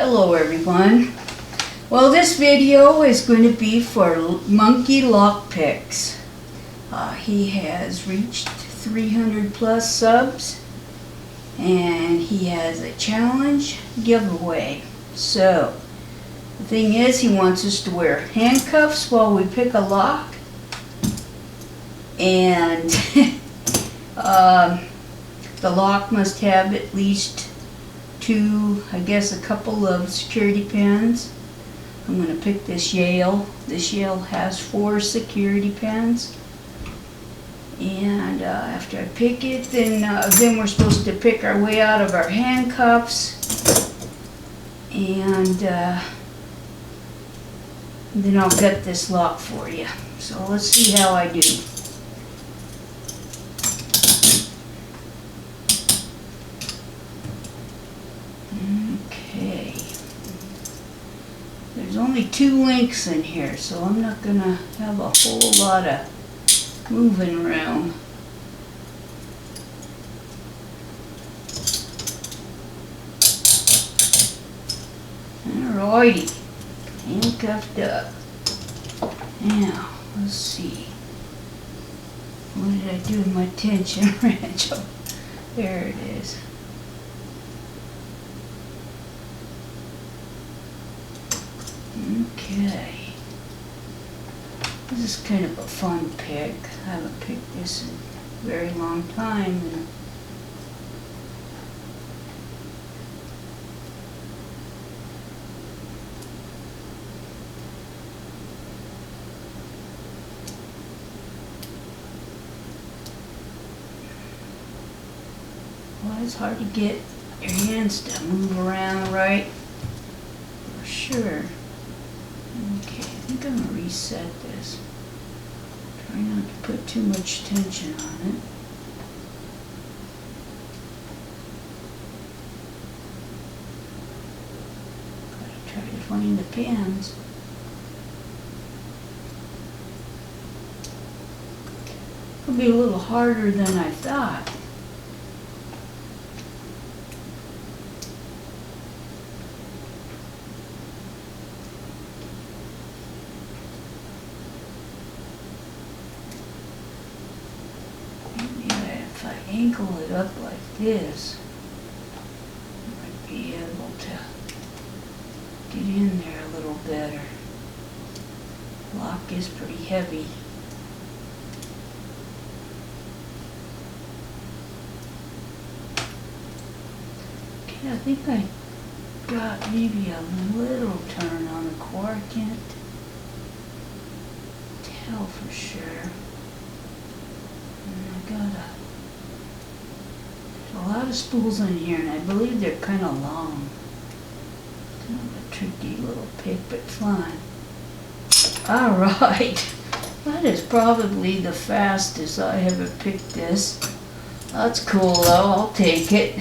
Hello everyone. Well, this video is going to be for Monkey Lockpicks. He has reached 300 plus subs and he has a challenge giveaway. So the thing is, he wants us to wear handcuffs while we pick a lock, and the lock must have at least a couple of security pins. I'm going to pick this Yale. This Yale has 4 security pins. And after I pick it, then we're supposed to pick our way out of our handcuffs. And then I'll get this lock for you. So let's see how I do. Okay. There's only 2 links in here, so I'm not going to have a whole lot of moving room. Alrighty. Handcuffed up. Now, let's see. What did I do with my tension wrench? Oh, there it is. Okay. This is kind of a fun pick. I haven't picked this in a very long time. Well, it's hard to get your hands to move around right, for sure. Okay, I think I'm going to reset this. Try not to put too much tension on it. Gotta try to find the pins. It'll be a little harder than I thought. If I angle it up like this, I might be able to get in there a little better. Lock is pretty heavy. Okay, I think I got maybe a little turn on the core. I can't tell for sure. And I got a lot of spools in here, and I believe they're kind of long. Kind of a tricky little pick, but fun. Alright, that is probably the fastest I ever picked this. That's cool though, I'll take it.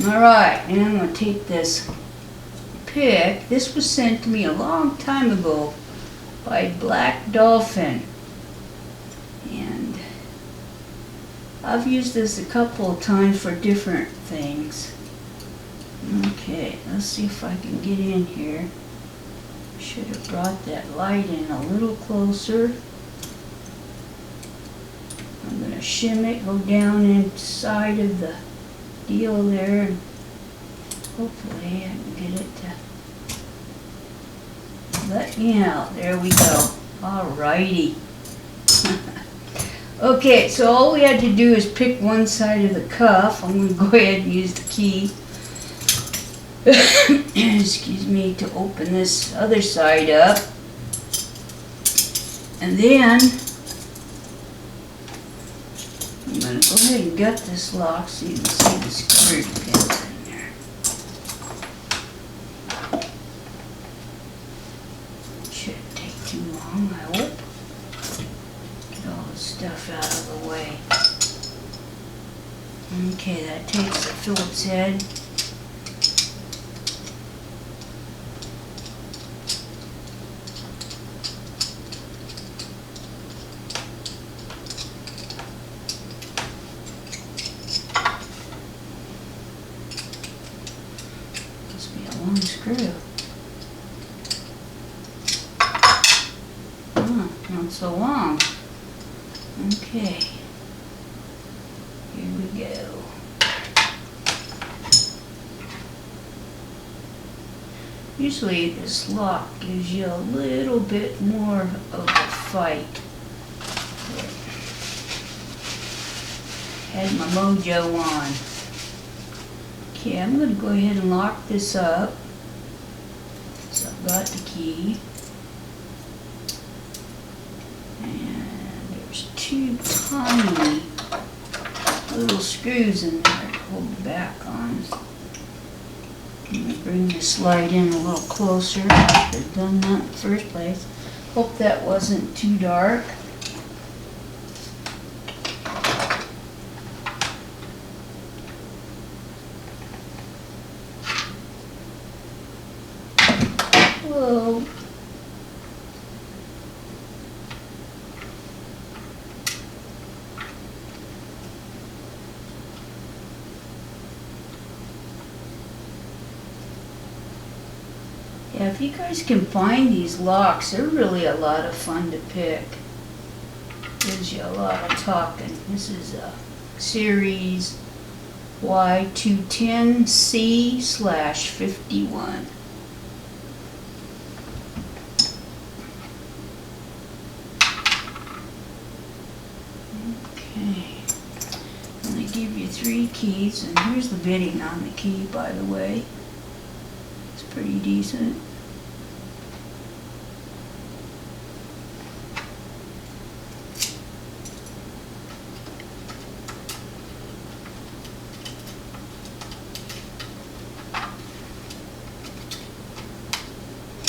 Alright, and I'm going to take this pick. This was sent to me a long time ago by Black Dolphin. And I've used this a couple of times for different things. Okay, let's see if I can get in here. Should have brought that light in a little closer. I'm going to shim it, go down inside of the deal there, and hopefully I can get it to let me out. There we go. Alrighty. Okay, so all we had to do is pick one side of the cuff. I'm going to go ahead and use the key, excuse me, to open this other side up. And then I'm going to go ahead and gut this lock so you can see the security pins in there. Shouldn't take too long, I hope. All the stuff out of the way. Okay, that takes the Phillips head. Must be a one screw. Not so long. Okay. Here we go. Usually this lock gives you a little bit more of a fight. Had my mojo on. Okay, I'm going to go ahead and lock this up. So I've got the key. And there's two tiny little screws in there to hold the back on. I'm going to bring this light in a little closer. I should have done that in the first place. Hope that wasn't too dark. Whoa. Yeah, if you guys can find these locks, they're really a lot of fun to pick. Gives you a lot of talking. This is a series Y210C/51. Okay. And they give you 3 keys, and here's the bidding on the key, by the way. It's pretty decent.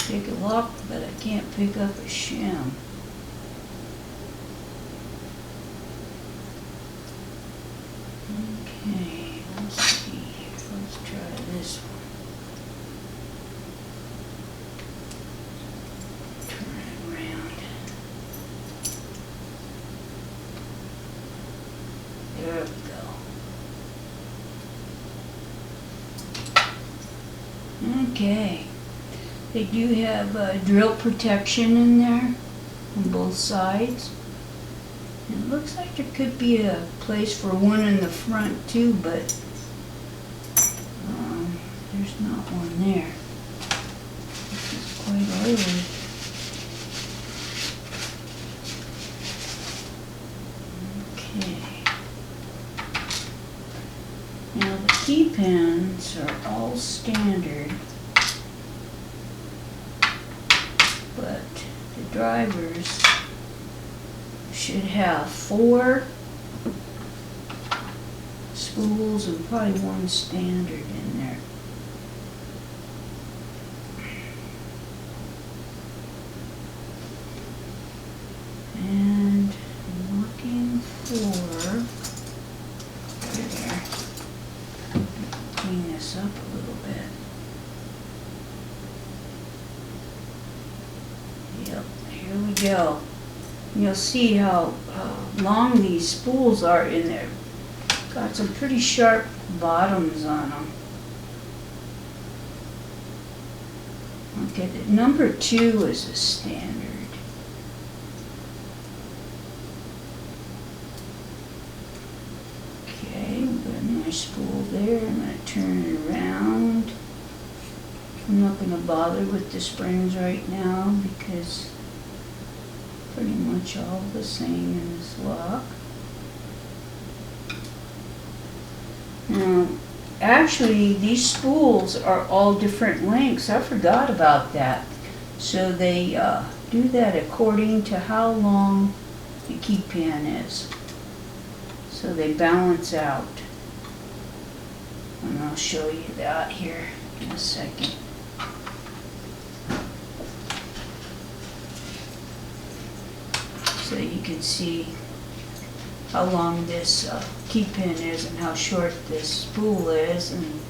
Pick a lock, but I can't pick up a shim. Okay, let's see here. Let's try this one. Turn it around. There we go. Okay. They do have drill protection in there on both sides. And it looks like there could be a place for one in the front too, but there's not one there. This is quite oily. Okay. Now the key pins are all standard. But the drivers should have 4 spools and probably 1 standard in there. And I'm looking for, there, clean this up a little bit. Yep, here we go. You'll see how long these spools are in there. Got some pretty sharp bottoms on them. Okay, the number 2 is a standard. Okay, we've got another spool there. I'm going to turn it around. I'm not going to bother with the springs right now because pretty much all the same in this lock. Now, actually, these spools are all different lengths. I forgot about that. So they do that according to how long the key pin is. So they balance out. And I'll show you that here in a second. So you can see how long this key pin is and how short this spool is, and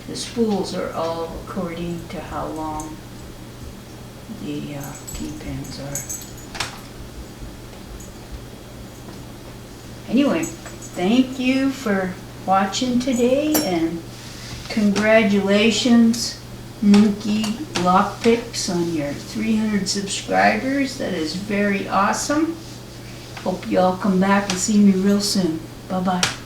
the spools are all according to how long the key pins are. Anyway, thank you for watching today, and congratulations monkey lockpicks on your 300 subscribers. That is very awesome. Hope you all come back and see me real soon. Bye-bye.